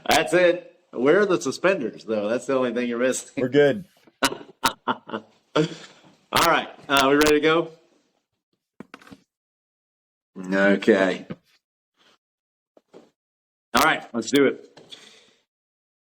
That's it. Where are the suspenders, though? That's the only thing you're missing. We're good. All right. We ready to go? Okay. All right. Let's do it.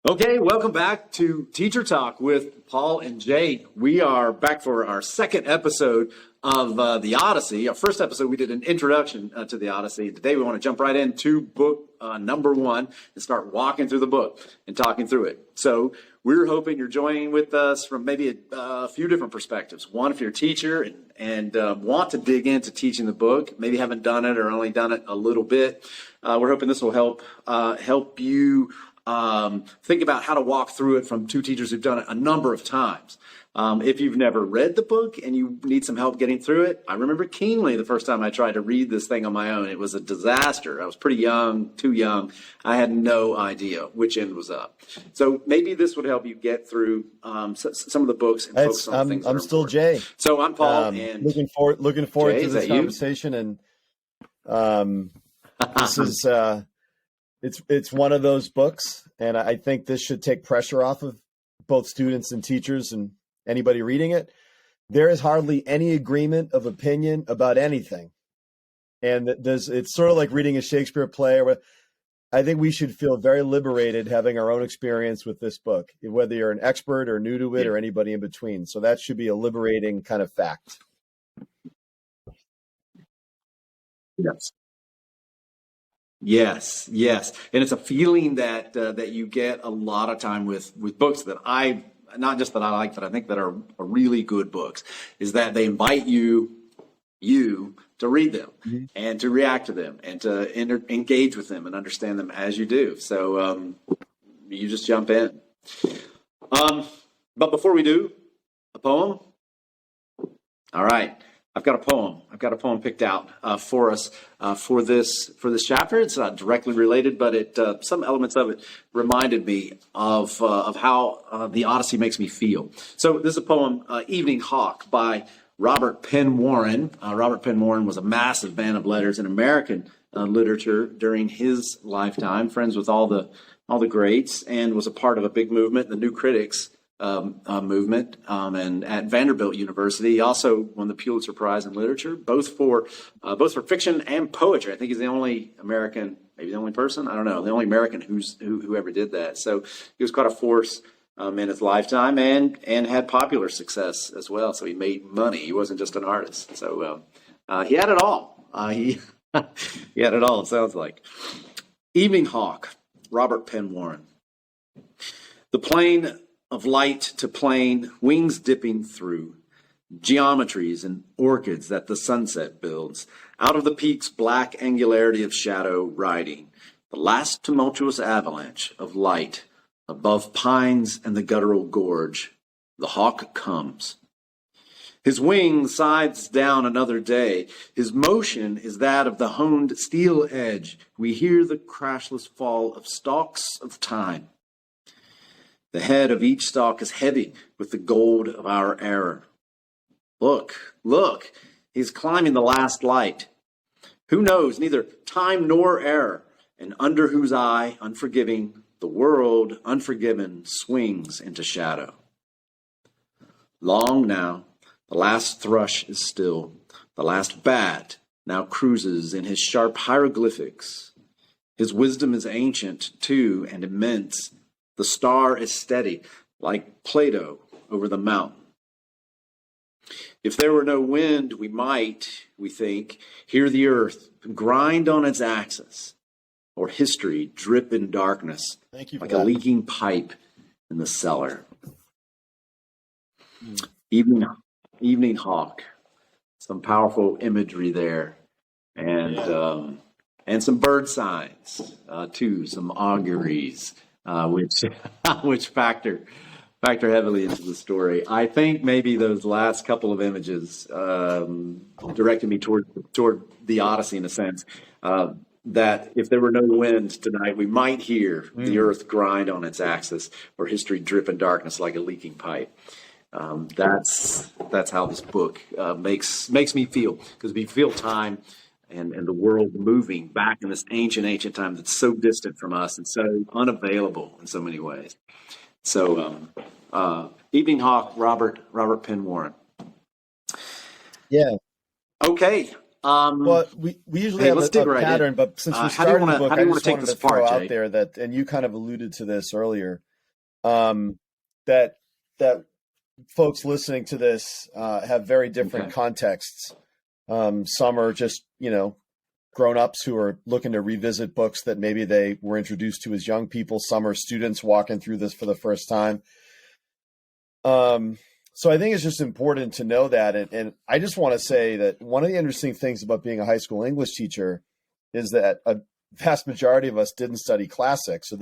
Okay. Welcome back to Teacher Talk with Paul and Jay. We are back for our second episode of the Odyssey. Our first episode, we did an introduction to the Odyssey. Today, we want to jump right into book number 1 and start walking through the book and talking through it. So we're hoping you're joining with us from maybe a few different perspectives. One, if you're a teacher and want to dig into teaching the book, maybe haven't done it or only done it a little bit, we're hoping this will help you think about how to walk through it from two teachers who've done it a number of times. If you've never read the book and you need some help getting through it, I remember keenly the first time I tried to read this thing on my own. It was a disaster. I was pretty young, too young. I had no idea which end was up. So maybe this would help you get through some of the books and focus on things. I'm still Jay. So I'm Paul, and looking forward Jay, to this conversation. And this is it's one of those books, and I think this should take pressure off of both students and teachers and anybody reading it. There is hardly any agreement of opinion about anything. And it's sort of like reading a Shakespeare play. I think we should feel very liberated having our own experience with this book, whether you're an expert or new to it or anybody in between. So that should be a liberating kind of fact. Yes. And it's a feeling that you get a lot of time with books that not just that I like, that I think that are really good books, is that they invite you to read them and to react to them and to engage with them and understand them as you do. So you just jump in. But before we do, a poem. All right. I've got a poem picked out for us for this chapter. It's not directly related, but some elements of it reminded me of how the Odyssey makes me feel. So this is a poem, "Evening Hawk" by Robert Penn Warren. Robert Penn Warren was a massive man of letters in American literature during his lifetime, friends with all the greats, and was a part of a big movement, the New Critics movement, and at Vanderbilt University. He also won the Pulitzer Prize in Literature, both for fiction and poetry. I think he's the only American, maybe the only person, I don't know, the only American who ever did that. So he was quite a force in his lifetime, and had popular success as well. So he made money. He wasn't just an artist. So he had it all. He had it all, it sounds like. Evening Hawk, Robert Penn Warren. The plane of light to plane, wings dipping through, geometries and orchids that the sunset builds, out of the peak's black angularity of shadow riding, the last tumultuous avalanche of light, above pines and the guttural gorge, the hawk comes. His wing scythes down another day. His motion is that of the honed steel edge. We hear the crashless fall of stalks of time. The head of each stalk is heavy with the gold of our error. Look, he's climbing the last light. Who knows, neither time nor error, and under whose eye, unforgiving, the world, unforgiven, swings into shadow. Long now, the last thrush is still. The last bat now cruises in his sharp hieroglyphics. His wisdom is ancient, too, and immense. The star is steady, like Plato over the mountain. If there were no wind, we might, we think, hear the earth grind on its axis, or history drip in darkness like a leaking pipe in the cellar. Evening Hawk. Some powerful imagery there. And some bird signs, too, some auguries. Which factor heavily into the story. I think maybe those last couple of images directed me toward the Odyssey in a sense. That if there were no wind tonight, we might hear the earth grind on its axis, or history drip in darkness like a leaking pipe. That's how this book makes me feel, because we feel time and the world moving back in this ancient time that's so distant from us and so unavailable in so many ways. So, Evening Hawk, Robert Penn Warren. Yeah. Okay. Well, we usually Hey, have let's a dig right pattern, in. but since we're How do you starting the want book, to I just take wanted this to throw apart, out Jay? there that, and you kind of alluded to this earlier, that folks listening to this have very different contexts. Some are just, grown-ups who are looking to revisit books that maybe they were introduced to as young people. Some are students walking through this for the first time. So I think it's just important to know that. And I just want to say that one of the interesting things about being a high school English teacher is that a vast majority of us didn't study classics. So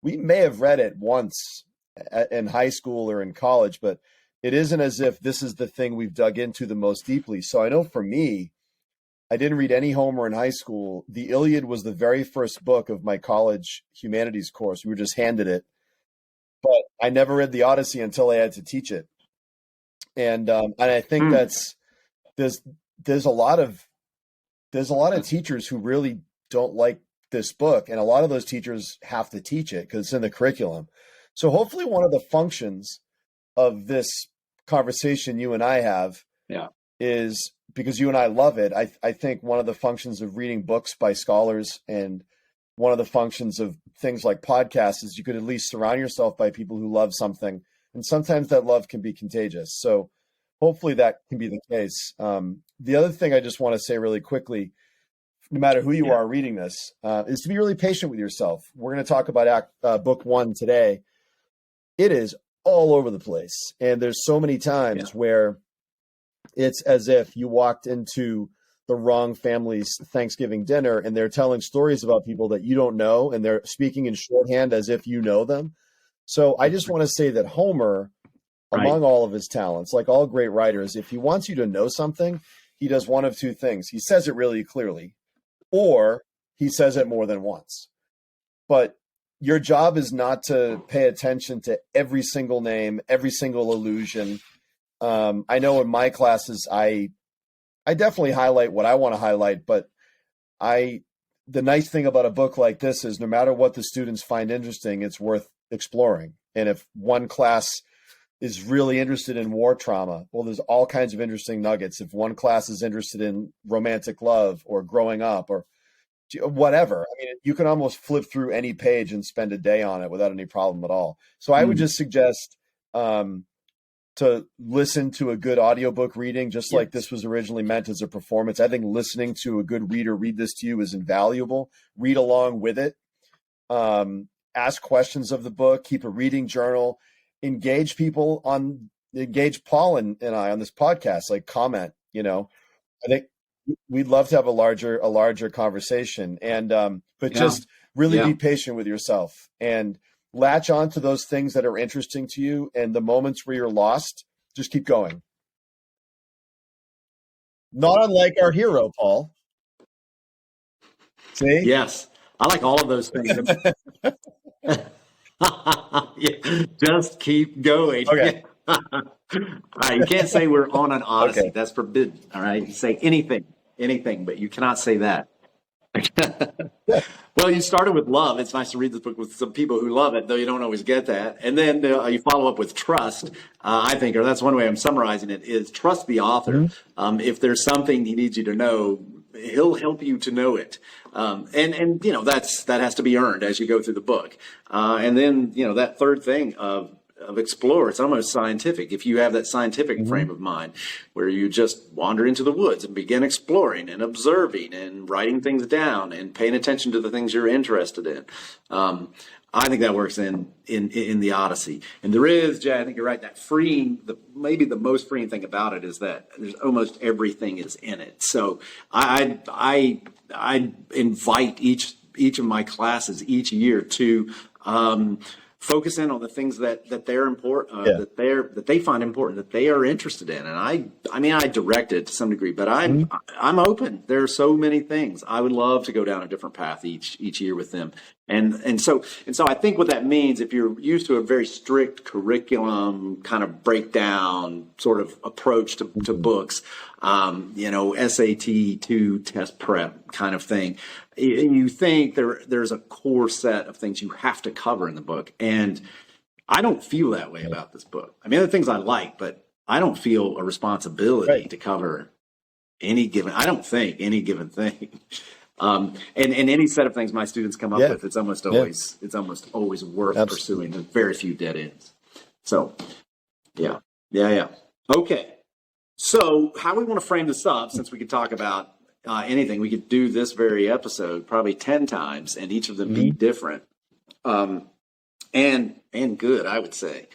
we may have read it once in high school or in college, but it isn't as if this is the thing we've dug into the most deeply. So I know for me, I didn't read any Homer in high school. The Iliad was the very first book of my college humanities course. We were just handed it, but I never read the Odyssey until I had to teach it. And I think there's a lot of teachers who really don't like this book, and a lot of those teachers have to teach it because it's in the curriculum. So hopefully one of the functions of this conversation you and I have is, because you and I love it, I think one of the functions of reading books by scholars and one of the functions of things like podcasts is you could at least surround yourself by people who love something. And sometimes that love can be contagious. So hopefully that can be the case. The other thing I just want to say really quickly, no matter who you are reading this, is to be really patient with yourself. We're going to talk about book 1 today. It is all over the place. And there's so many times where it's as if you walked into the wrong family's Thanksgiving dinner and they're telling stories about people that you don't know, and they're speaking in shorthand as if you know them. So I just want to say that Homer, among all of his talents, like all great writers, if he wants you to know something, he does one of two things. He says it really clearly, or he says it more than once. But your job is not to pay attention to every single name, every single allusion. I know in my classes, I definitely highlight what I want to highlight, but the nice thing about a book like this is no matter what the students find interesting, it's worth exploring. And if one class is really interested in war trauma, well, there's all kinds of interesting nuggets. If one class is interested in romantic love or growing up or whatever, I mean, you can almost flip through any page and spend a day on it without any problem at all. So I would just suggest to listen to a good audiobook reading, just like this was originally meant as a performance. I think listening to a good reader read this to you is invaluable. Read along with it. Ask questions of the book, keep a reading journal, engage Paul and I on this podcast, like comment, I think we'd love to have a larger conversation, and, but just really be patient with yourself and latch on to those things that are interesting to you. And the moments where you're lost, just keep going. Not unlike our hero, Paul. See? Yes. I like all of those things. Just keep going. Okay. All right. You can't say we're on an Odyssey. Okay. That's forbidden. All right. You say anything, but you cannot say that. Well, you started with love. It's nice to read this book with some people who love it, though you don't always get that. And then you follow up with trust, I think, or that's one way I'm summarizing it, is trust the author. If there's something he needs you to know, he'll help you to know it. And that has to be earned as you go through the book. And then, that third thing of explore, it's almost scientific. If you have that scientific frame of mind where you just wander into the woods and begin exploring and observing and writing things down and paying attention to the things you're interested in. I think that works in the Odyssey. And there is, Jay, I think you're right, that maybe the most freeing thing about it is that there's almost everything is in it. So I invite each of my classes each year to focus in on the things that they're important, Yeah. that they find important, that they are interested in. And I mean, I direct it to some degree, but I'm open. There are so many things I would love to go down a different path each year with them. And so I think what that means, if you're used to a very strict curriculum kind of breakdown sort of approach to books, SAT 2 test prep kind of thing, you think there's a core set of things you have to cover in the book. And I don't feel that way about this book. I mean, there are things I like, but I don't feel a responsibility to cover any given thing. And any set of things my students come up with, it's almost always worth pursuing. There's very few dead ends. So, yeah. Okay. So, how we want to frame this up, since we could talk about anything, we could do this very episode probably 10 times, and each of them be different, and good, I would say.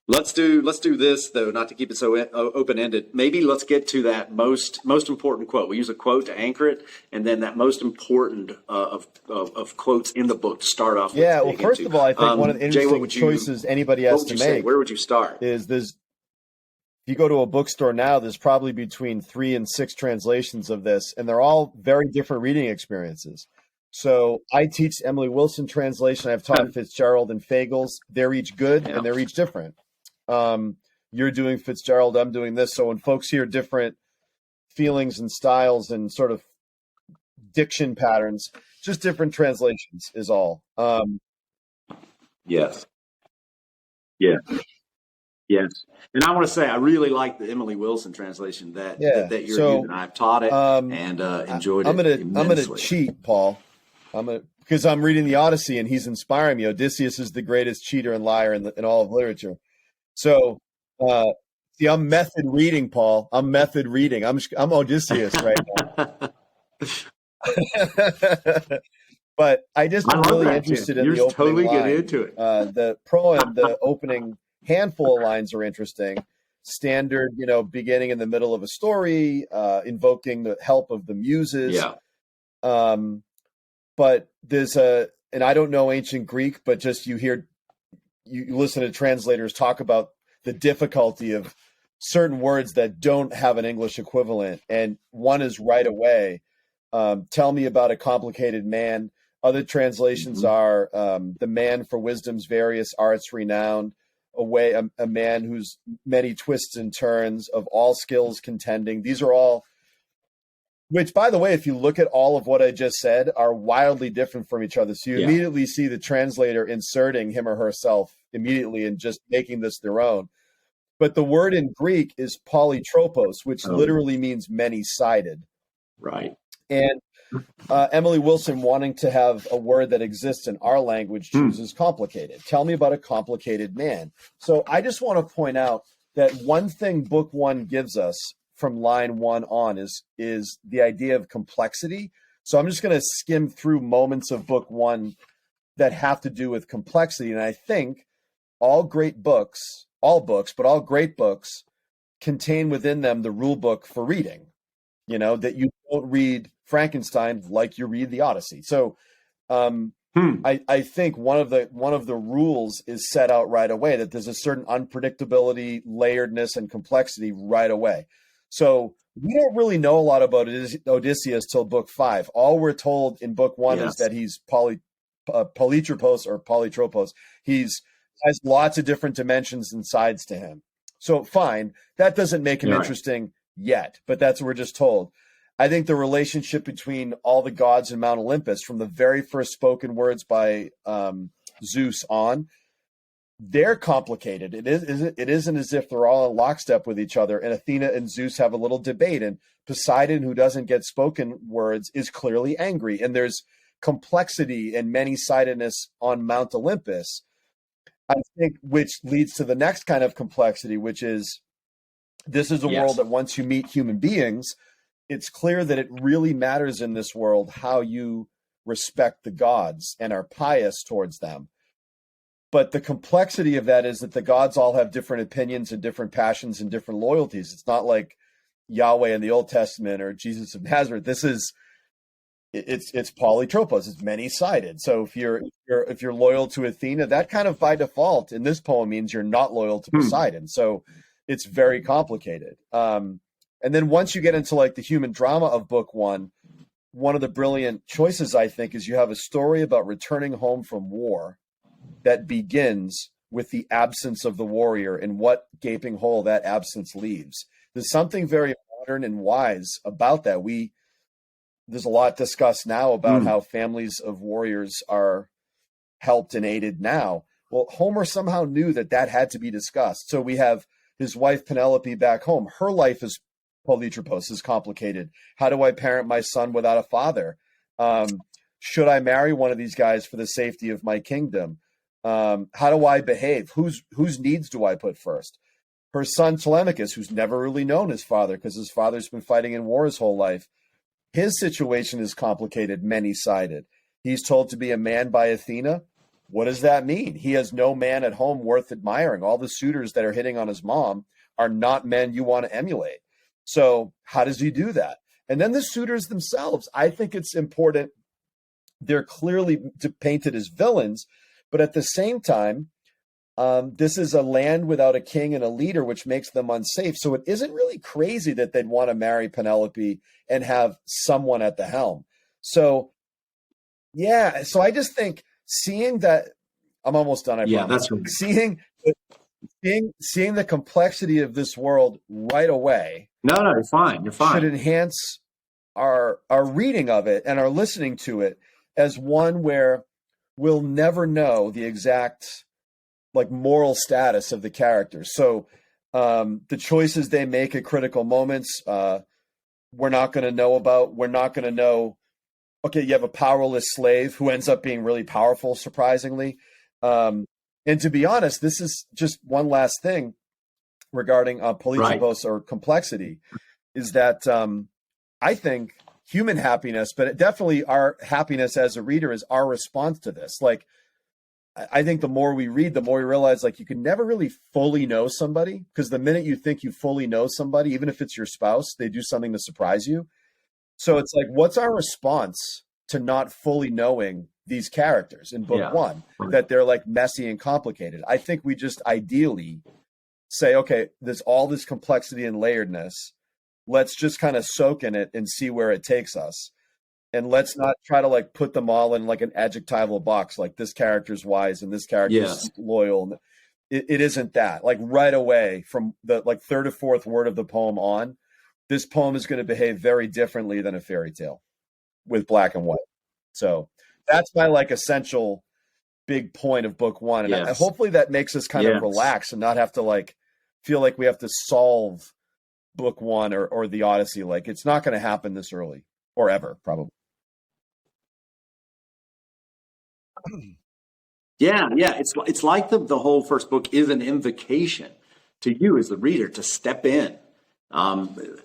Let's do this, though, not to keep it so open-ended. Maybe let's get to that most important quote. We use a quote to anchor it, and then that most important of quotes in the book to start off with. Yeah, well, first of all, I think one of the interesting choices anybody has to make, where would you start? Is this, if you go to a bookstore now, there's probably between 3 and 6 translations of this, and they're all very different reading experiences. So I teach Emily Wilson translation. I've taught Fitzgerald and Fagles. They're each good and they're each different. You're doing Fitzgerald, I'm doing this. So when folks hear different feelings and styles and sort of diction patterns, just different translations is all. Yes. And I want to say, I really like the Emily Wilson translation that you're using. I've taught it and enjoyed it. I'm going to cheat, Paul. Because I'm reading the Odyssey and he's inspiring me. Odysseus is the greatest cheater and liar in all of literature. So, see, I'm method reading, Paul. I'm method reading. I'm Odysseus right now. But I'm really interested in the opening totally line. Get into it. The proem, the opening handful of lines are interesting. Standard, beginning in the middle of a story, invoking the help of the muses. Yeah. But there's and I don't know ancient Greek, but just you listen to translators talk about the difficulty of certain words that don't have an English equivalent. And one is right away. Tell me about a complicated man. Other translations are the man for wisdom's various arts renowned, a man whose many twists and turns of all skills contending. These are all, which, by the way, if you look at all of what I just said, are wildly different from each other. So you immediately see the translator inserting him or herself immediately and just making this their own. But the word in Greek is polytropos, which literally means many-sided. Right. And Emily Wilson, wanting to have a word that exists in our language, chooses complicated. Tell me about a complicated man. So I just want to point out that one thing book 1 gives us from line 1 on is the idea of complexity. So I'm just going to skim through moments of book 1 that have to do with complexity. And I think all great books contain within them the rule book for reading, that you don't read Frankenstein like you read the Odyssey. So I think one of the rules is set out right away, that there's a certain unpredictability, layeredness, and complexity right away. So we don't really know a lot about Odysseus till book 5. All we're told in book 1 is that he's Polytropos or Polytropos. Has lots of different dimensions and sides to him. So fine, that doesn't make him interesting yet, but that's what we're just told. I think the relationship between all the gods in Mount Olympus, from the very first spoken words by Zeus on, they're complicated. It isn't as if they're all in lockstep with each other. And Athena and Zeus have a little debate, and Poseidon, who doesn't get spoken words, is clearly angry. And there's complexity and many-sidedness on Mount Olympus, I think, which leads to the next kind of complexity, which is this is a world that once you meet human beings, it's clear that it really matters in this world how you respect the gods and are pious towards them. But the complexity of that is that the gods all have different opinions and different passions and different loyalties. It's not like Yahweh in the Old Testament or Jesus of Nazareth. This is it's polytropos. It's many sided. So if you're loyal to Athena, that kind of by default in this poem means you're not loyal to Poseidon. So it's very complicated. And then once you get into like the human drama of book one of the brilliant choices, I think, is you have a story about returning home from war that begins with the absence of the warrior and what gaping hole that absence leaves. There's something very modern and wise about that. There's a lot discussed now about how families of warriors are helped and aided now. Well, Homer somehow knew that had to be discussed. So we have his wife Penelope back home. Her life is Polytropos, is complicated. How do I parent my son without a father? Should I marry one of these guys for the safety of my kingdom? How do I behave? Whose needs do I put first? Her son Telemachus, who's never really known his father because his father's been fighting in war his whole life. His situation is complicated, many-sided. He's told to be a man by Athena. What does that mean? He has no man at home worth admiring. All the suitors that are hitting on his mom are not men you want to emulate. So how does he do that? And then the suitors themselves, I think it's important. They're clearly painted as villains, but at the same time, this is a land without a king and a leader, which makes them unsafe. So it isn't really crazy that they'd want to marry Penelope and have someone at the helm. So, yeah. So I just think seeing that, I'm almost done. I promise. That's right. Seeing the complexity of this world right away. No, you're fine. You're fine. Should enhance our reading of it and our listening to it as one where we'll never know the exact like moral status of the characters. So the choices they make at critical moments, we're not going to know about. We're not going to know. Okay, you have a powerless slave who ends up being really powerful, surprisingly. And to be honest, this is just one last thing regarding Polytropos or complexity, is that I think human happiness, but definitely our happiness as a reader is our response to this. Like, I think the more we read, the more we realize like you can never really fully know somebody, because the minute you think you fully know somebody, even if it's your spouse, they do something to surprise you. So it's like, what's our response to not fully knowing these characters in book one, that they're like messy and complicated? I think we just ideally say, okay, there's all this complexity and layeredness. Let's just kind of soak in it and see where it takes us. And let's not try to like put them all in like an adjectival box, like this character's wise and this character's loyal. It isn't that. Like right away from the like third or fourth word of the poem on, this poem is going to behave very differently than a fairy tale with black and white. So that's my like essential big point of book one. And hopefully that makes us kind of relax and not have to like feel like we have to solve book one or the Odyssey. Like it's not going to happen this early or ever, probably. It's like the whole first book is an invocation to you as the reader to step in.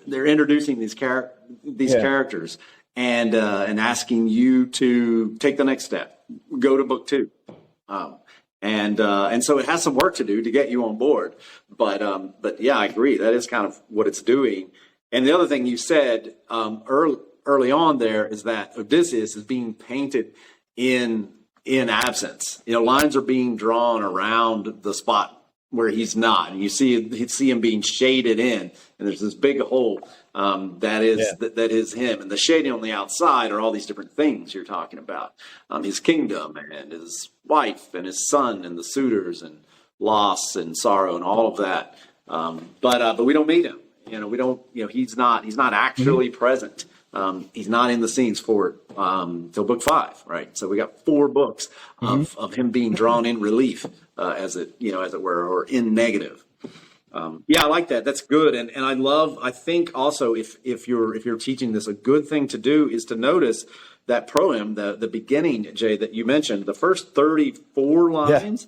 They're introducing these characters and asking you to take the next step, go to book two, and so it has some work to do to get you on board. But yeah, I agree. That is kind of what it's doing. And the other thing you said early on there is that Odysseus is being painted in absence. You know, lines are being drawn around the spot where he's not, and you see him being shaded in, and there's this big hole that is him, and the shading on the outside are all these different things you're talking about, his kingdom and his wife and his son and the suitors and loss and sorrow and all of that. But we don't meet him. You know, we don't. You know, he's not actually present. He's not in the scenes for till book 5, right? So we got 4 books of him being drawn in relief, as it were, or in negative. I like that. That's good. And I think also if you're teaching this, a good thing to do is to notice that proem, the beginning, Jay, that you mentioned, the first 34 lines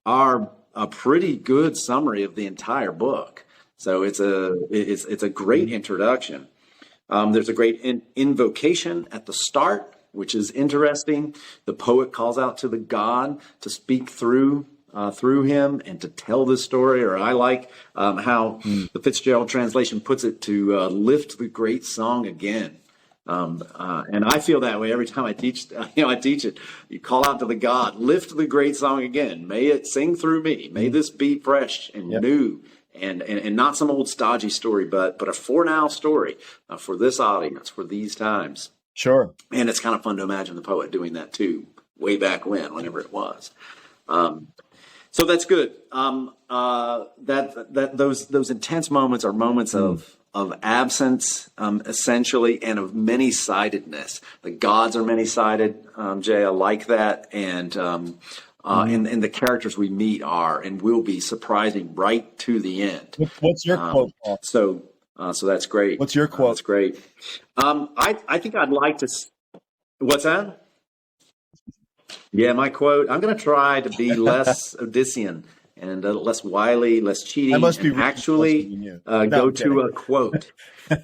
are a pretty good summary of the entire book. So it's a great introduction. There's a great invocation at the start, which is interesting. The poet calls out to the god to speak through him and to tell this story. Or I like how the Fitzgerald translation puts it, to lift the great song again. And I feel that way every time I teach. I teach it. You call out to the God, lift the great song again. May it sing through me. May this be fresh and new, and not some old stodgy story, but a for now story for this audience, for these times. Sure. And it's kind of fun to imagine the poet doing that too, way back whenever it was. So that's good. Those intense moments are moments of absence, essentially, and of many-sidedness. The gods are many-sided, Jay. I like that, and the characters we meet are and will be surprising right to the end. What's your quote, Paul? So that's great. What's your quote? That's great. I think I'd like to. What's that? Yeah, my quote. I'm going to try to be less Odyssean and less wily, less cheating. I must be and actually go to a quote.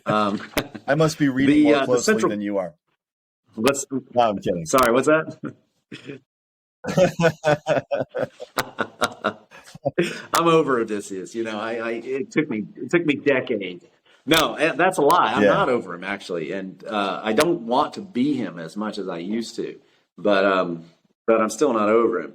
I must be reading more closely than you are. No, I'm kidding. Sorry, what's that? I'm over Odysseus. It took me decades. No, that's a lie. I'm not over him, actually, and I don't want to be him as much as I used to. But I'm still not over him.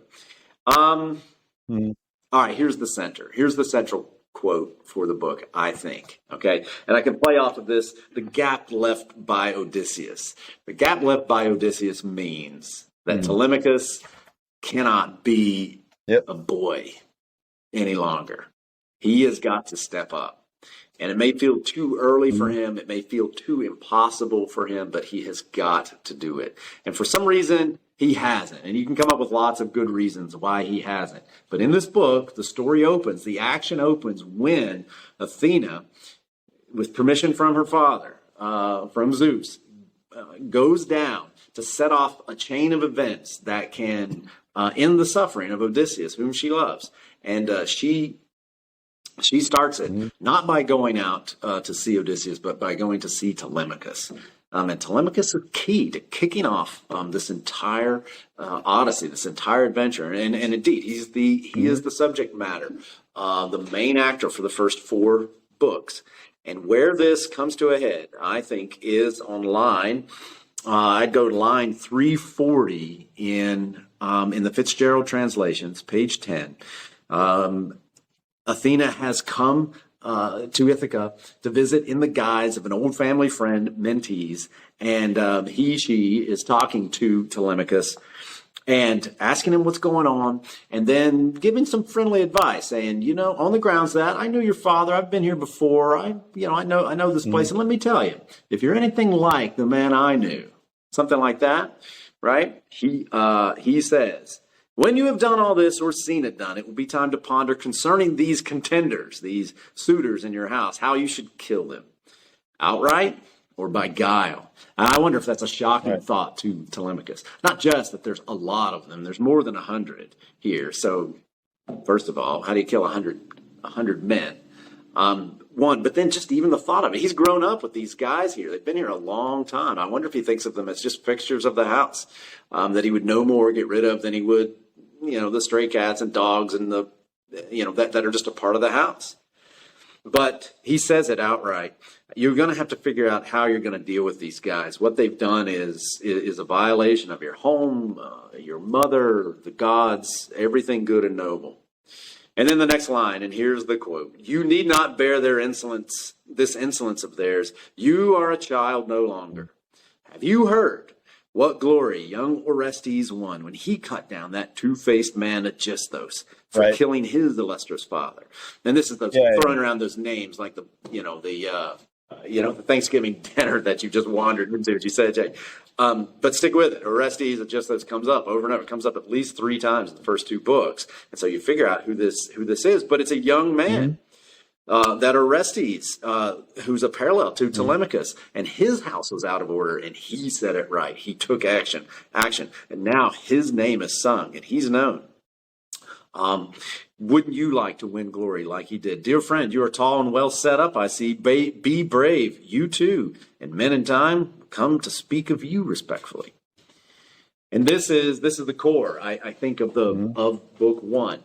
All right, here's the center. Here's the central quote for the book, I think. Okay, and I can play off of this. The gap left by Odysseus. The gap left by Odysseus means that Telemachus cannot be a boy any longer. He has got to step up. And it may feel too early for him. It may feel too impossible for him, but he has got to do it. And for some reason, he hasn't. And you can come up with lots of good reasons why he hasn't. But in this book, the story opens, the action opens when Athena, with permission from her father, from Zeus, goes down to set off a chain of events that can end the suffering of Odysseus, whom she loves. And she starts it not by going out to see Odysseus, but by going to see Telemachus. And Telemachus is key to kicking off this entire Odyssey, this entire adventure. And indeed, he is the subject matter, the main actor for the first 4 books. And where this comes to a head, I think, is on line. I'd go to line 340 in the Fitzgerald translations, page 10. Athena has come to Ithaca to visit in the guise of an old family friend, Mentes, and she is talking to Telemachus and asking him what's going on, and then giving some friendly advice, saying, on the grounds that I knew your father, I've been here before, I know this place, and let me tell you, if you're anything like the man I knew, something like that, right? He says, when you have done all this or seen it done, it will be time to ponder concerning these contenders, these suitors in your house, how you should kill them, outright or by guile. And I wonder if that's a shocking thought to Telemachus. Not just that there's a lot of them, there's more than 100 here. So first of all, how do you kill 100 men? One, but then just even the thought of it. He's grown up with these guys here. They've been here a long time. I wonder if he thinks of them as just fixtures of the house, that he would no more get rid of than he would the stray cats and dogs and that are just a part of the house. But he says it outright. You're going to have to figure out how you're going to deal with these guys. What they've done is a violation of your home, your mother, the gods, everything good and noble. And then the next line, and here's the quote. You need not bear their insolence, this insolence of theirs. You are a child no longer. Have you heard what glory young Orestes won when he cut down that two-faced man Aegisthus for killing his illustrious father? And this is throwing around those names like the Thanksgiving dinner that you just wandered into, as you said, Jay. But stick with it. Orestes Aegisthus comes up over and over. It comes up at least 3 times in the first 2 books. And so you figure out who this is. But it's a young man. That Orestes, who's a parallel to Telemachus, and his house was out of order, and he said it right. He took action, and now his name is sung, and he's known. Wouldn't you like to win glory like he did? Dear friend, you are tall and well set up, I see. Be brave, you too, and men in time come to speak of you respectfully. And this is the core, I think, of book 1.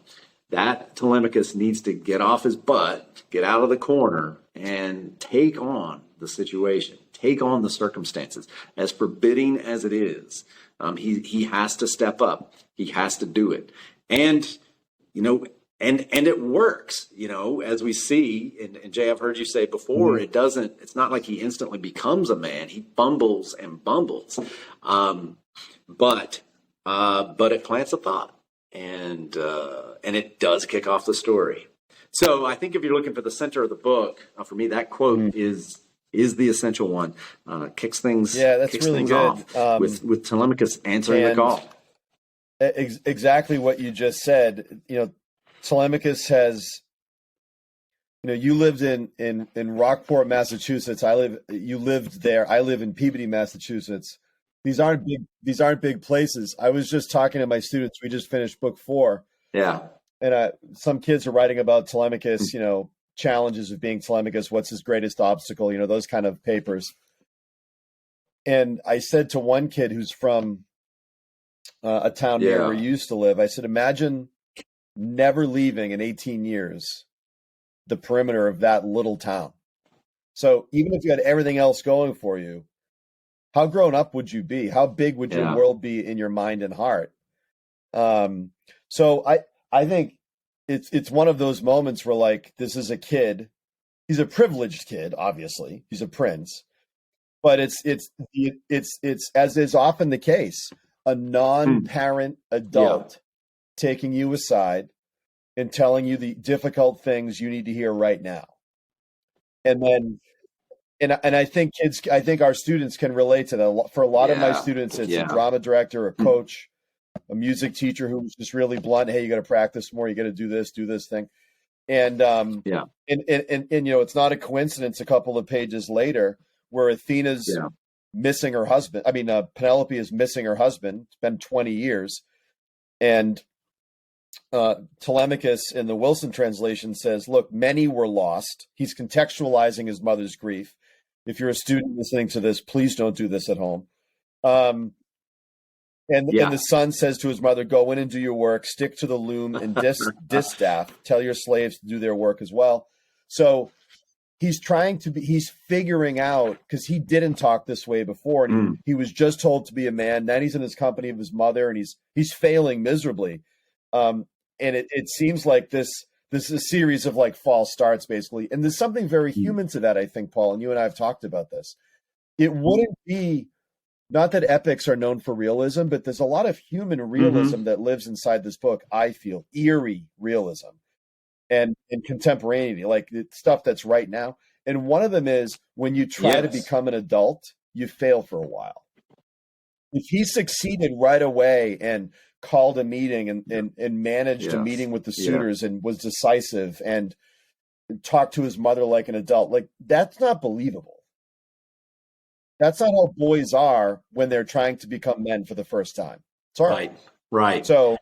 That Telemachus needs to get off his butt, get out of the corner, and take on the situation. take on the circumstances, as forbidding as it is. He has to step up. He has to do it. And, and it works, as we see, and Jay, I've heard you say before, it's not like he instantly becomes a man. He fumbles and bumbles. But it plants a thought, and it does kick off the story. So I think if you're looking for the center of the book, for me, that quote is the essential one. Kicks things really good. off with Telemachus answering the call. Exactly what you just said. Telemachus has, you lived in Rockport, Massachusetts. You lived there. I live in Peabody, Massachusetts. These aren't big places. I was just talking to my students. We just finished book 4. Yeah. And some kids are writing about Telemachus, challenges of being Telemachus. What's his greatest obstacle? Those kind of papers. And I said to one kid who's from a town near where you used to live, I said, imagine never leaving in 18 years the perimeter of that little town. So even if you had everything else going for you, how grown up would you be? How big would your world be in your mind and heart? So I think it's one of those moments where, like, this is a kid. He's a privileged kid, obviously. He's a prince, but it's as is often the case, a non-parent adult taking you aside and telling you the difficult things you need to hear right now. And then, and I think our students can relate to that. For a lot of my students, it's a drama director, a coach, a music teacher who was just really blunt. Hey, you got to practice more. You got to do this thing. And, and it's not a coincidence a couple of pages later where Athena's missing her husband. I mean, Penelope is missing her husband. It's been 20 years. And Telemachus in the Wilson translation says, look, many were lost. He's contextualizing his mother's grief. If you're a student listening to this, please don't do this at home. And the son says to his mother, go in and do your work, stick to the loom and distaff, tell your slaves to do their work as well. So he's figuring out, because he didn't talk this way before, and he was just told to be a man. Then he's in his company of his mother, and he's failing miserably. And it seems like this is a series of like false starts, basically. And there's something very human to that, I think, Paul, and you and I have talked about this. It wouldn't be, not that epics are known for realism, but there's a lot of human realism that lives inside this book, I feel, eerie realism and contemporaneity, like stuff that's right now. And one of them is when you try to become an adult, you fail for a while. If he succeeded right away and called a meeting and managed a meeting with the suitors and was decisive and talked to his mother like an adult, like, that's not believable. That's not how boys are when they're trying to become men for the first time. Sorry. Right. So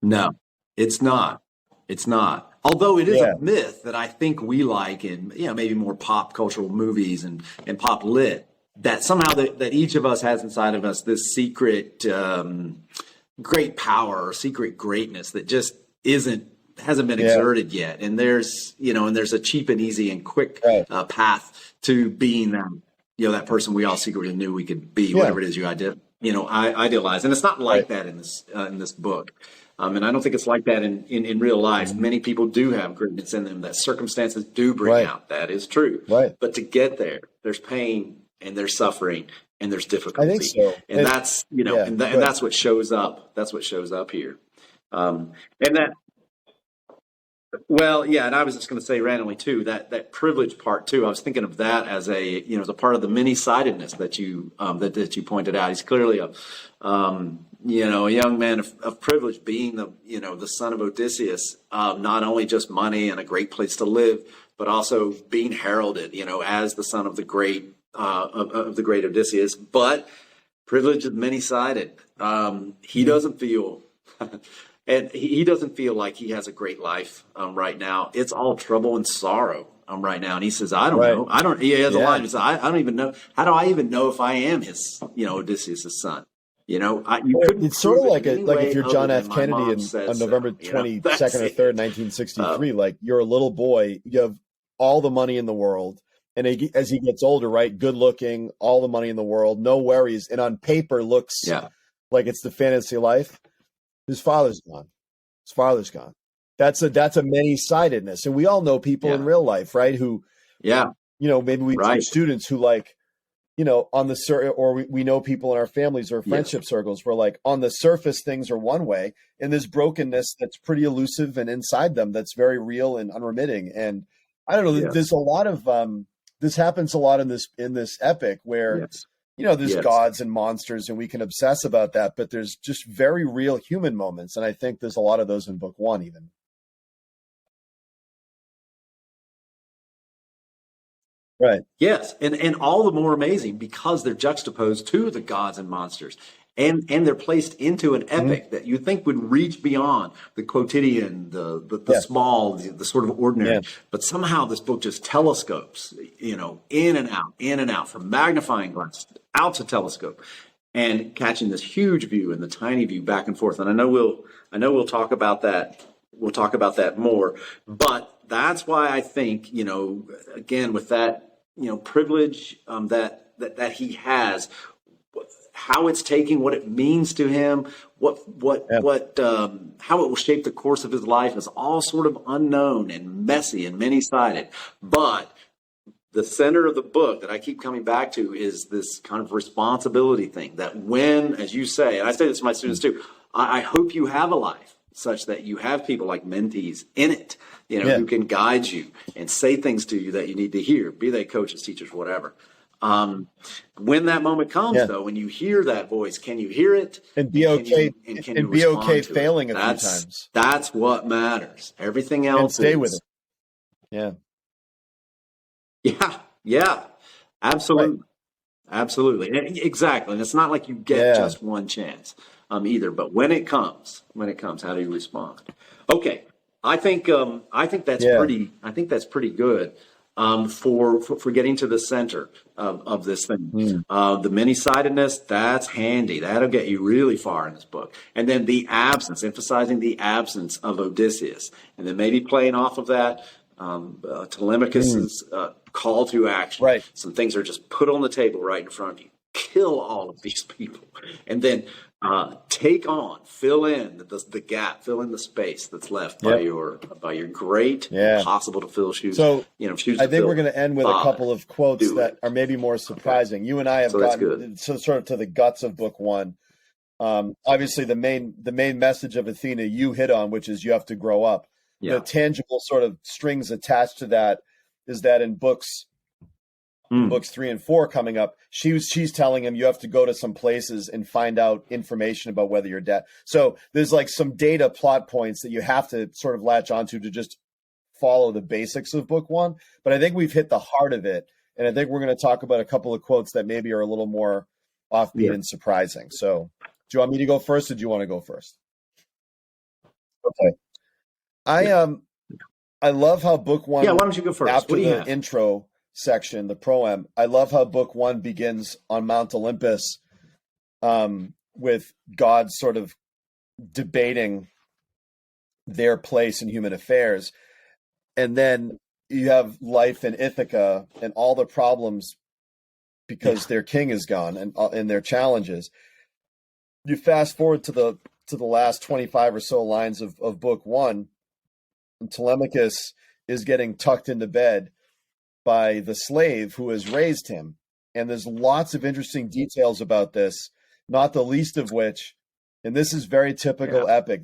no, it's not. It's not. Although it is a myth that I think we like in, maybe more pop cultural movies and pop lit, that somehow that each of us has inside of us this secret great power or secret greatness that just hasn't been exerted yet. And there's a cheap and easy and quick path to being that person we all secretly knew we could be, whatever it is you idealize. And it's not like that in this book. And I don't think it's like that in real life. Many people do have greatness in them that circumstances do bring out. That is true. Right. But to get there, there's pain and there's suffering and there's difficulty. I think so. And that's, and that's what shows up. That's what shows up here. And that, well, and I was just going to say randomly too, that privilege part too. I was thinking of that as a part of the many-sidedness that you pointed out. He's clearly a young man of privilege, being the son of Odysseus, not only just money and a great place to live, but also being heralded, as the son of the great Odysseus. But privilege is many-sided. He doesn't feel. And he doesn't feel like he has a great life right now. It's all trouble and sorrow right now. And he says, I don't know. He has a line. He says, I don't even know. How do I even know if I am his, Odysseus' son? It's sort of like if you're John F. Kennedy on November 22nd or 3rd, 1963, like, you're a little boy. You have all the money in the world. And as he gets older, right, good looking, all the money in the world, no worries, and on paper looks like it's the fantasy life. His father's gone. His father's gone. That's a many-sidedness, and we all know people in real life, right? Who, maybe we teach students who like, on the or we know people in our families or friendship circles where like on the surface things are one way, and there's brokenness that's pretty elusive and inside them that's very real and unremitting. And I don't know, there's a lot of this happens a lot in this epic where there's gods and monsters and we can obsess about that, but there's just very real human moments, and I think there's a lot of those in book one even. Right. Yes, and all the more amazing because they're juxtaposed to the gods and monsters, and they're placed into an epic that you think would reach beyond the quotidian, the small, the sort of ordinary. Yeah. But somehow this book just telescopes, in and out, from magnifying glass out to telescope, and catching this huge view and the tiny view back and forth. And I know we'll talk about that. We'll talk about that more, but that's why I think, again, with that, privilege that he has, how it's taking, what it means to him, how it will shape the course of his life is all sort of unknown and messy and many-sided. But the center of the book that I keep coming back to is this kind of responsibility thing that when, as you say, and I say this to my students too, I hope you have a life such that you have people like mentees in it, who can guide you and say things to you that you need to hear, be they coaches, teachers, whatever. When that moment comes, though, when you hear that voice, can you hear it? And be okay. And be okay failing a few times. That's what matters. Everything else and stay with it. Yeah. Absolutely. Right. Absolutely. Exactly. And it's not like you get just one chance either. But when it comes, how do you respond? Okay. I think that's pretty good for getting to the center of this thing. The many-sidedness, that's handy. That'll get you really far in this book. And then the absence, emphasizing the absence of Odysseus, and then maybe playing off of that, Telemachus's call to action. Right. Some things are just put on the table right in front of you. Kill all of these people, and then fill in the gap, fill in the space that's left by your great, impossible to fill shoes. So shoes. I think we're going to end with a couple of quotes that are maybe more surprising. Okay. You and I have gotten sort of to the guts of book one. Obviously, the main message of Athena you hit on, which is you have to grow up. Yeah. The tangible sort of strings attached to that is that in books 3 and 4 coming up, she's telling him you have to go to some places and find out information about whether you're dead. So there's like some data plot points that you have to sort of latch onto to just follow the basics of book one. But I think we've hit the heart of it. And I think we're going to talk about a couple of quotes that maybe are a little more offbeat and surprising. So do you want me to go first or do you want to go first? Okay. I love how book one. Yeah, why don't you go first? After the intro section, the proem, I love how book one begins on Mount Olympus, with gods sort of debating their place in human affairs, and then you have life in Ithaca and all the problems because their king is gone and their challenges. You fast forward to the last 25 or so lines of book one. And Telemachus is getting tucked into bed by the slave who has raised him. And there's lots of interesting details about this, not the least of which, and this is very typical epic.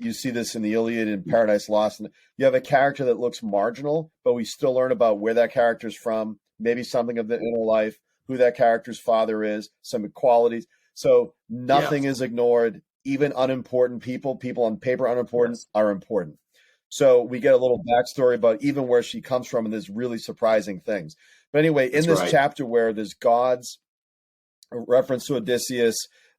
You see this in the Iliad and Paradise Lost. You have a character that looks marginal, but we still learn about where that character's from, maybe something of the inner life, who that character's father is, some qualities. So nothing is ignored. Even unimportant people on paper unimportant, are important. So we get a little backstory about even where she comes from, and there's really surprising things. But anyway, in this chapter where there's gods, a reference to Odysseus,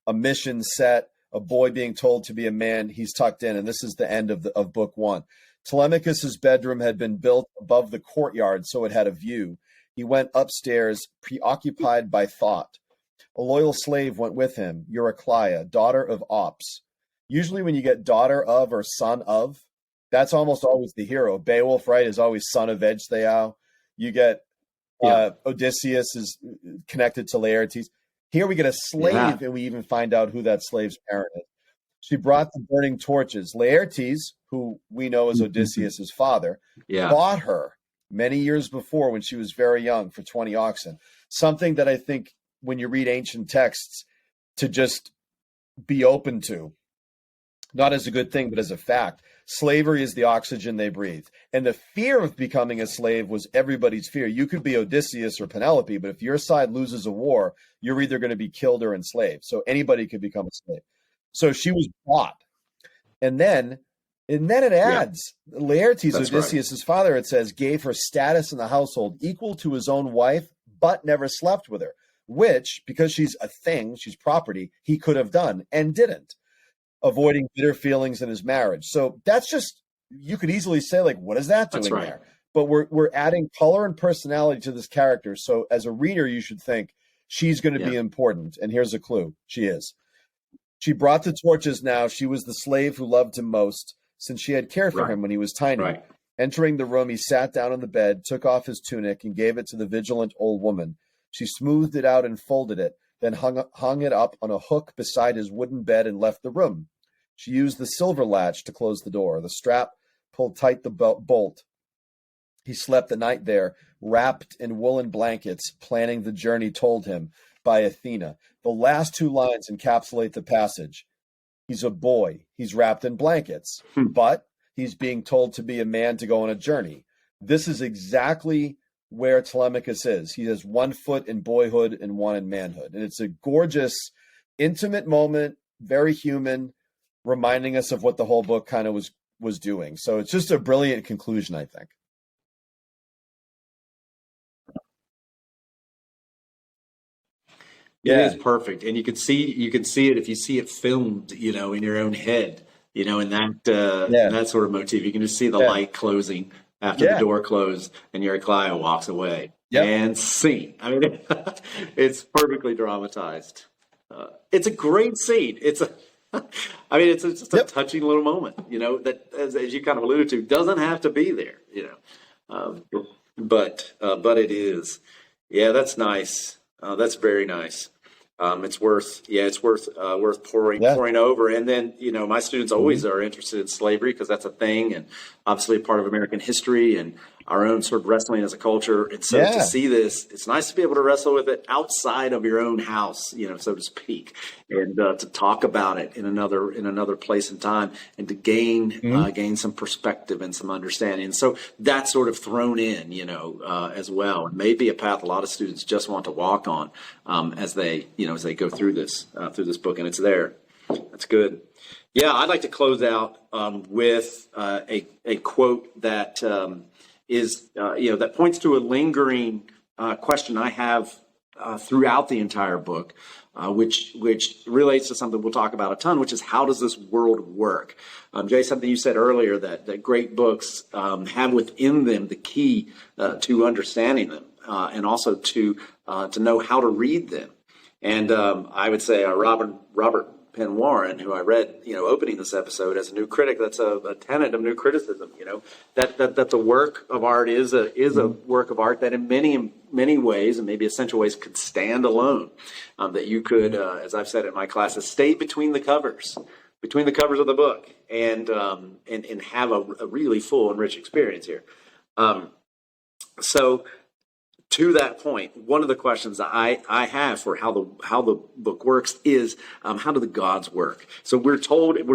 a mission set, a boy being told to be a man, he's tucked in, and this is the end of book one. Telemachus's bedroom had been built above the courtyard, so it had a view. He went upstairs, preoccupied by thought. A loyal slave went with him, Eurycleia, daughter of Ops. Usually when you get daughter of or son of, That's almost always the hero. Beowulf, right, is always son of Ecgtheow. You get Yeah. Odysseus is connected to Laertes. Here we get a Yeah. slave, and we even find out who that slave's parent is. She brought the burning torches. Laertes, who we know as Odysseus's father, Yeah. bought her many years before when she was very young for 20 oxen. Something that I think when you read ancient texts to just be open to, not as a good thing, but as a fact. Slavery is the oxygen they breathe. And the fear of becoming a slave was everybody's fear. You could be Odysseus or Penelope, but if your side loses a war, you're either going to be killed or enslaved. So anybody could become a slave. So she was bought. And then it adds, Laertes, That's Odysseus's father, it says, gave her status in the household equal to his own wife, but never slept with her, which, because she's a thing, she's property, he could have done and didn't, avoiding bitter feelings in his marriage. So that's just, you could easily say, like, what is that doing there? But we're adding color and personality to this character. So as a reader, you should think she's going to be important. And here's a clue. She is. She brought the torches now. She was the slave who loved him most, since she had cared for him when he was tiny. Right. Entering the room, he sat down on the bed, took off his tunic, and gave it to the vigilant old woman. She smoothed it out and folded it, then hung it up on a hook beside his wooden bed and left the room. She used the silver latch to close the door. The strap pulled tight the bolt. He slept the night there, wrapped in woolen blankets, planning the journey told him by Athena. The last two lines encapsulate the passage. He's a boy. He's wrapped in blankets, but he's being told to be a man to go on a journey. This is exactly where Telemachus is. He has 1 foot in boyhood and 1 in manhood. And it's a gorgeous, intimate moment, very human, reminding us of what the whole book kind of was doing. So it's just a brilliant conclusion, I think. It is perfect, and you can see it if you see it filmed, in your own head, in that sort of motif. You can just see the light closing after the door closed, and Eurycleia walks away. And scene. I mean, it's perfectly dramatized. It's a great scene. It's just a touching little moment. That as you kind of alluded to, doesn't have to be there. But it is. Yeah, that's nice. That's very nice. It's worth pouring over. And then, my students always are interested in slavery because that's a thing and obviously a part of American history and our own sort of wrestling as a culture. And so to see this, it's nice to be able to wrestle with it outside of your own house, so to speak, and to talk about it in another place and time and to gain some perspective and some understanding. And so that's sort of thrown in, as well. It may be a path a lot of students just want to walk on as they go through this book, and it's there. That's good. Yeah, I'd like to close out with a quote that that points to a lingering question I have throughout the entire book, which relates to something we'll talk about a ton, which is how does this world work? Jay, something you said earlier that great books have within them the key to understanding them and also to know how to read them. And I would say Robert Penn Warren, who I read, opening this episode as a new critic, that's a tenet of new criticism. That the work of art is a work of art that in many ways, and maybe essential ways, could stand alone. That you could, as I've said in my classes, stay between the covers of the book, and have a really full and rich experience here. So. To that point, one of the questions I have for how the book works is how do the gods work? So we're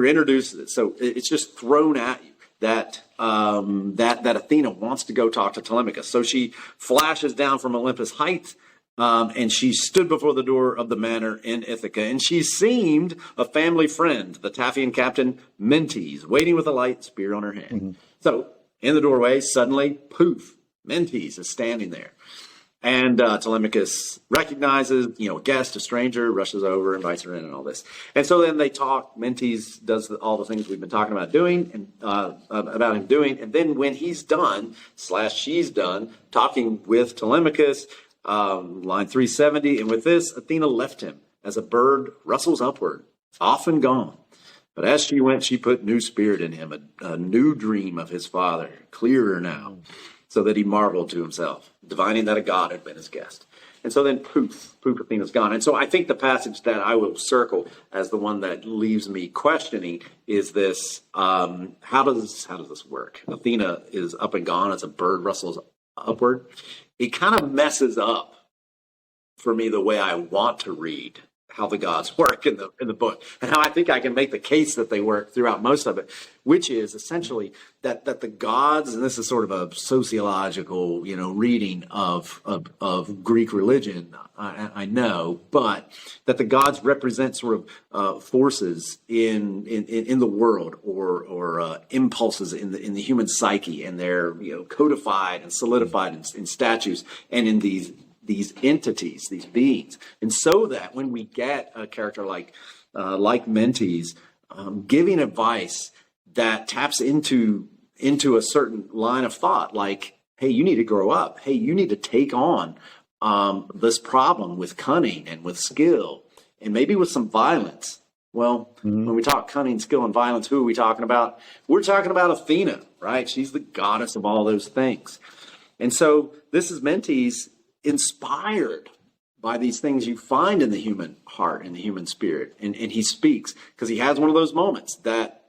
introduced to this. So it's just thrown at you that Athena wants to go talk to Telemachus. So she flashes down from Olympus' height, and she stood before the door of the manor in Ithaca, and she seemed a family friend, the Taphian captain Mentes, waiting with a light spear on her hand. Mm-hmm. So in the doorway, suddenly, poof, Mentes is standing there. And Telemachus recognizes, a guest, a stranger, rushes over, invites her in, and all this. And so then they talk. Mentes does all the things we've been talking about doing, and about him doing. And then when he's done / she's done talking with Telemachus, line 370, and with this, Athena left him as a bird rustles upward, off and gone. But as she went, she put new spirit in him, a new dream of his father, clearer now, so that he marveled to himself, divining that a god had been his guest. And so then poof, Athena's gone. And so I think the passage that I will circle as the one that leaves me questioning is this, how does this work? Athena is up and gone as a bird rustles upward. It kind of messes up for me the way I want to read how the gods work in the book, and how I think I can make the case that they work throughout most of it, which is essentially that the gods, and this is sort of a sociological, reading of Greek religion, I know, but that the gods represent sort of forces in the world, or impulses in the human psyche, and they're codified and solidified in statues and in these entities, these beings. And so that when we get a character like Mentes giving advice that taps into a certain line of thought, like, hey, you need to grow up. Hey, you need to take on this problem with cunning and with skill, and maybe with some violence. Well, when we talk cunning, skill, and violence, who are we talking about? We're talking about Athena, right? She's the goddess of all those things. And so this is Mentes inspired by these things you find in the human heart and the human spirit, and he speaks because he has one of those moments that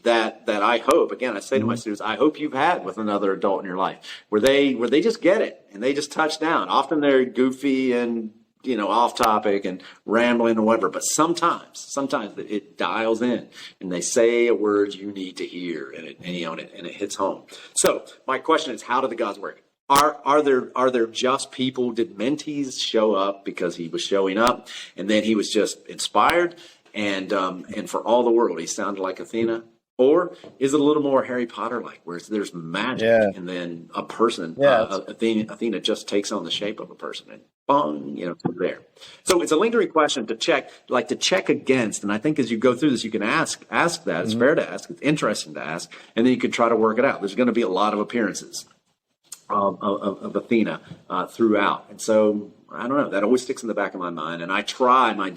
that I hope, again, I say to my students, I hope you've had with another adult in your life, where they just get it and they just touch down. Often they're goofy and off topic and rambling or whatever, but sometimes it dials in and they say a word you need to hear, and it hits home. So my question is, how do the gods work? Are there just people? Did Mentes show up because he was showing up, and then he was just inspired, and for all the world he sounded like Athena? Or is it a little more Harry Potter like, where there's magic, and then a person, Athena just takes on the shape of a person, and bong, there. So it's a lingering question to check against. And I think as you go through this, you can ask that. It's fair to ask. It's interesting to ask, and then you can try to work it out. There's going to be a lot of appearances of Athena throughout, and so I don't know, that always sticks in the back of my mind, and I try my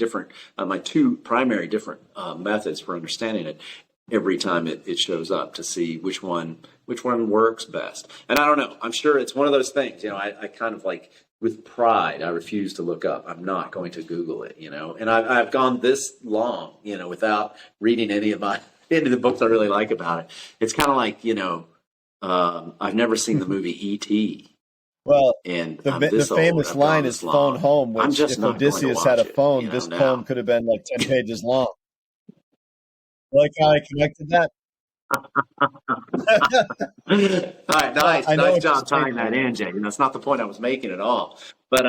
two primary different methods for understanding it every time it shows up, to see which one works best. And I don't know, I'm sure it's one of those things, I kind of, like, with pride, I refuse to look up. I'm not going to Google it, and I've gone this long, without reading any of the books I really like about it. It's kind of like, I've never seen the movie E.T. Well, and the famous line is "phone home," which, if Odysseus had a phone, this poem could have been like 10 pages long. Like how I connected that. All right, nice job tying that in, Jay. That's not the point I was making at all. But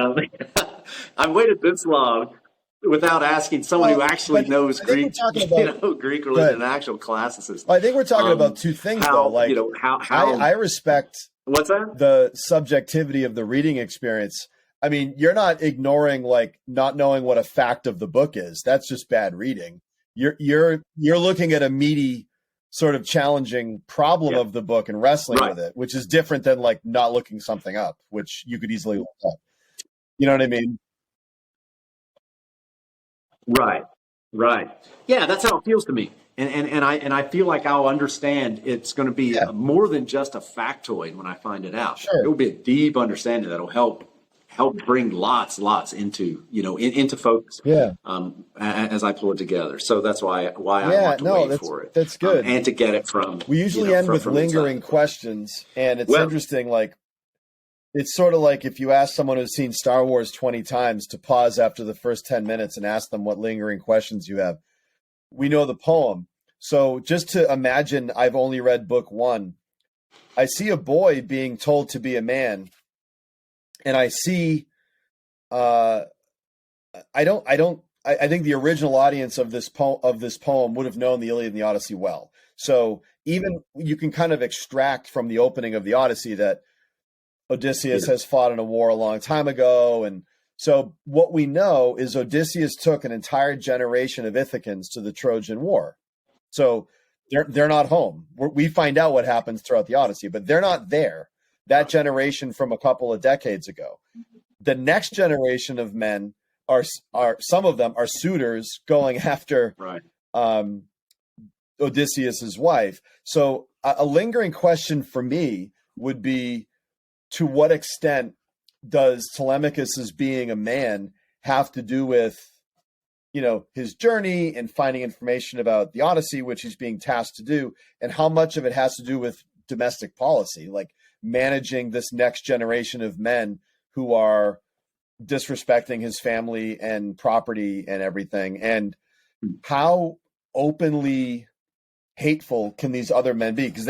I've waited this long without asking someone who actually knows Greek, Greek religion and actual classicism. Well, I think we're talking about two things, though. Like, I respect what's that? The subjectivity of the reading experience. I mean, you're not ignoring, like, not knowing what a fact of the book is. That's just bad reading. You're looking at a meaty, sort of challenging problem of the book and wrestling with it, which is different than, like, not looking something up, which you could easily look up. You know what I mean? Right. Yeah, that's how it feels to me. And I feel like I'll understand it's going to be more than just a factoid when I find it out. Sure. It will be a deep understanding that'll help bring lots into into focus. Yeah. As I pull it together. So that's why I want to wait for it. That's good. And to get it from. We usually end with lingering questions, and it's interesting. Like, it's sort of like if you ask someone who's seen Star Wars 20 times to pause after the first 10 minutes and ask them what lingering questions you have. We know the poem. So just to imagine, I've only read book 1. I see a boy being told to be a man, and I see, I think the original audience of this poem would have known the Iliad and the Odyssey well. So even you can kind of extract from the opening of the Odyssey that Odysseus has fought in a war a long time ago. And so what we know is Odysseus took an entire generation of Ithacans to the Trojan War. So they're not home. We find out what happens throughout the Odyssey, but they're not there. That generation from a couple of decades ago. The next generation of men are some of them are suitors going after Odysseus's wife. So a lingering question for me would be, to what extent does Telemachus's being a man have to do with, his journey and finding information about the Odyssey, which he's being tasked to do, and how much of it has to do with domestic policy, like managing this next generation of men who are disrespecting his family and property and everything, and how openly hateful can these other men be? Because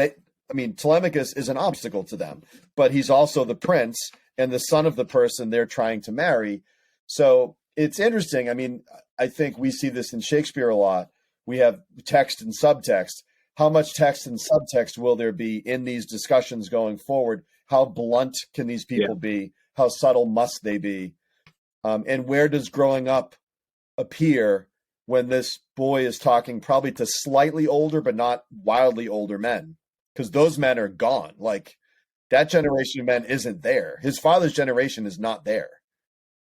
Telemachus is an obstacle to them, but he's also the prince and the son of the person they're trying to marry. So it's interesting. I think we see this in Shakespeare a lot. We have text and subtext. How much text and subtext will there be in these discussions going forward? How blunt can these people be? How subtle must they be? And where does growing up appear when this boy is talking probably to slightly older, but not wildly older men? Because those men are gone. Like, that generation of men isn't there. His father's generation is not there.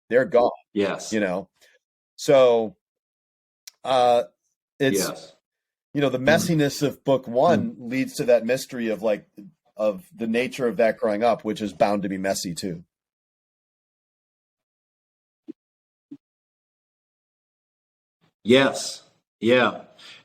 They're gone. Yes. So it's, yes. The messiness of book one leads to that mystery of the nature of that growing up, which is bound to be messy too. Yes. Yeah.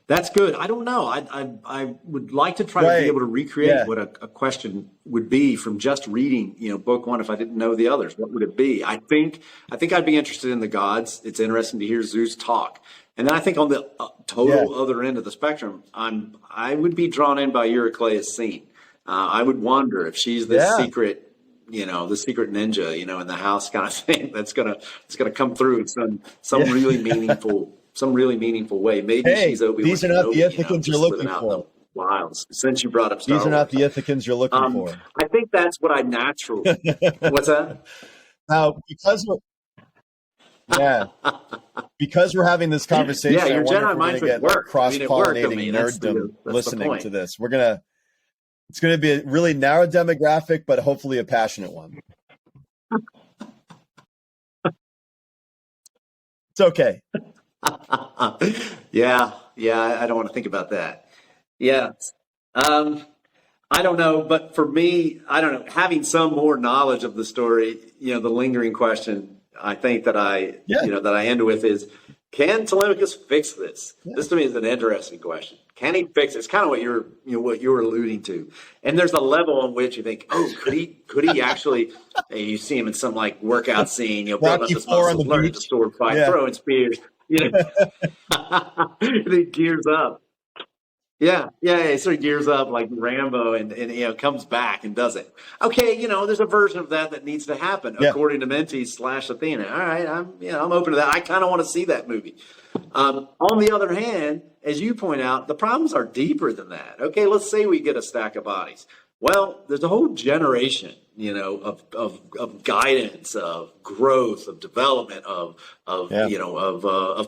That's good. I don't know. I would like to try to be able to recreate what a question would be from just reading, book one. If I didn't know the others, what would it be? I think I'd be interested in the gods. It's interesting to hear Zeus talk. And then I think on the total other end of the spectrum, I would be drawn in by Euryclea's scene. I would wonder if she's the secret, the secret ninja, in the house kind of thing that's gonna come through in some really meaningful way. Maybe she's Obi-Wan. These are not the Ithacans you're looking for. Wilds. Since you brought up Star Wars. These are not the Ithacans you're looking for. I think that's what I naturally. What's that? Now, because we're having this conversation, your I wonder Jedi if we're mind going to trick get worked. cross-pollinating nerddom listening to this. It's going to be a really narrow demographic, but hopefully a passionate one. It's okay. Yeah, I don't want to think about that. Yeah. I don't know, but for me, I don't know, having some more knowledge of the story, the lingering question I think that that I end with is, can Telemachus fix this? This to me is an interesting question. Can he fix it? It's kind of what you're alluding to. And there's a level on which you think, could he actually, you see him in some workout scene, build up his muscles, learning to sword fight, throwing spears, and he gears up. Yeah, he sort of gears up like Rambo and comes back and does it. Okay, there's a version of that needs to happen according to Mentees / Athena. All right, I'm open to that. I kind of want to see that movie. On the other hand, as you point out, the problems are deeper than that. Okay, let's say we get a stack of bodies. Well, there's a whole generation, of guidance, of growth, of development, of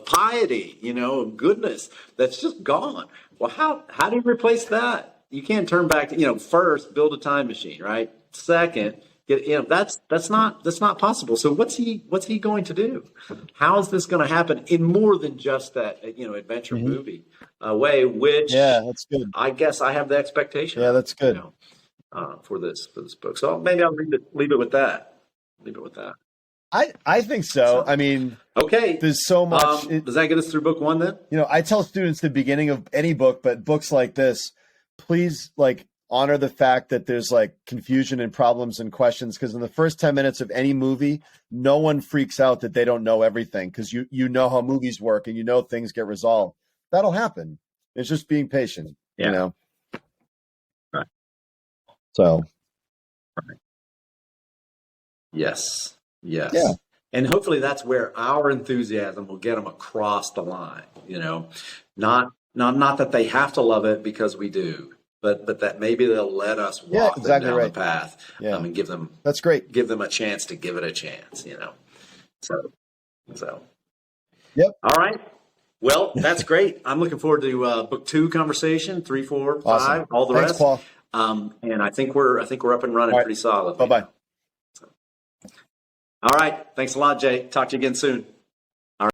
piety, of goodness that's just gone. Well, how do you replace that? You can't turn back to, first build a time machine, right? Second, that's not possible. So what's he going to do? How is this going to happen in more than just that, adventure movie way, which that's good. I guess I have the expectation. Yeah, that's good. For this book. So maybe I'll leave it with that. I think so. Okay. There's so much. Does that get us through book one then? I tell students the beginning of any book, but books like this, please honor the fact that there's confusion and problems and questions. Because in the first 10 minutes of any movie, no one freaks out that they don't know everything, because you know how movies work and things get resolved. That'll happen. It's just being patient. Right. So. Right. Yes. Yeah. And hopefully that's where our enthusiasm will get them across the line, not that they have to love it because we do, but that maybe they'll let us walk them down the path and give them, that's great. Give them a chance to give it a chance, So. Yep. All right. Well, that's great. I'm looking forward to book 2 conversation, 3, 4, 5, awesome. all the Thanks, rest. Paul. And I think we're up and running pretty solid. Bye-bye. All right. Thanks a lot, Jay. Talk to you again soon.